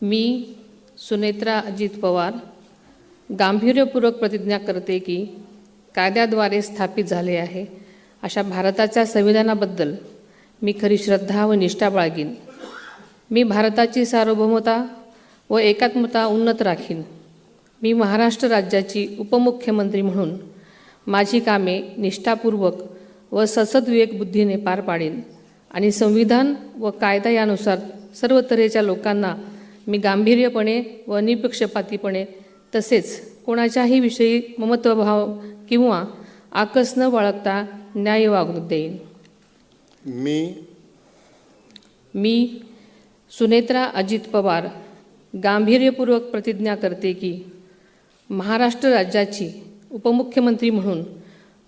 मी सुनेत्रा अजित पवार गांभीर्यपूर्वक प्रतिज्ञा करते की कायद्याद्वारे स्थापित झाले आहे अशा भारताच्या संविधानाबद्दल मी खरी श्रद्धा व निष्ठा बाळगीन. मी भारताची सार्वभौमता व एकात्मता उन्नत राखीन. मी महाराष्ट्र राज्याची उपमुख्यमंत्री म्हणून माझी कामे निष्ठापूर्वक व सद्विवेक बुद्धीने पार पाडेन आणि संविधान व कायदा यानुसार सर्व तऱ्हेच्या लोकांना मी गांभीर्यपणे व निपक्षपातीपणे तसेच कोणाच्याही विषयी ममत्वभाव किंवा आकस न बाळगता न्याय वागणूक देईन. मी सुनेत्रा अजित पवार गांभीर्यपूर्वक प्रतिज्ञा करते की महाराष्ट्र राज्याची उपमुख्यमंत्री म्हणून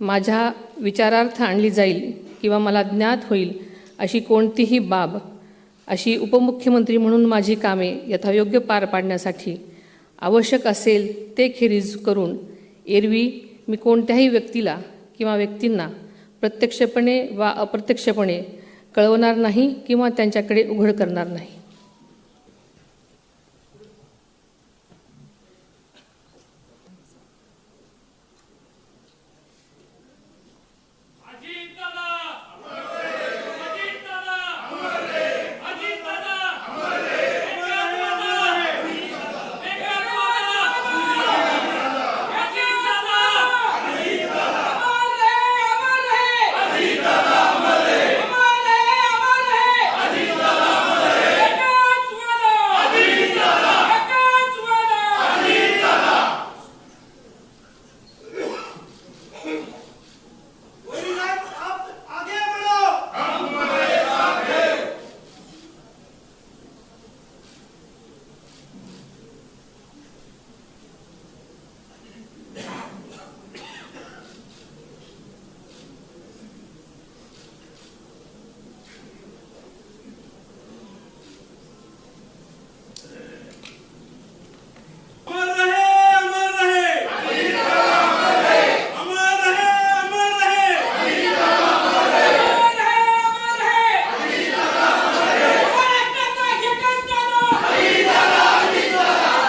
माझ्या विचारार्थ आणली जाईल किंवा मला ज्ञात होईल अशी कोणतीही बाब अशी उपमुख्यमंत्री म्हणून माझी कामे यथायोग्य पार पाडण्यासाठी आवश्यक असेल ते खेरीज करून एरवी मी कोणत्याही व्यक्तीला किंवा व्यक्तींना प्रत्यक्षपणे वा अप्रत्यक्षपणे कळवणार नाही किंवा त्यांच्याकडे उघड करणार नाही.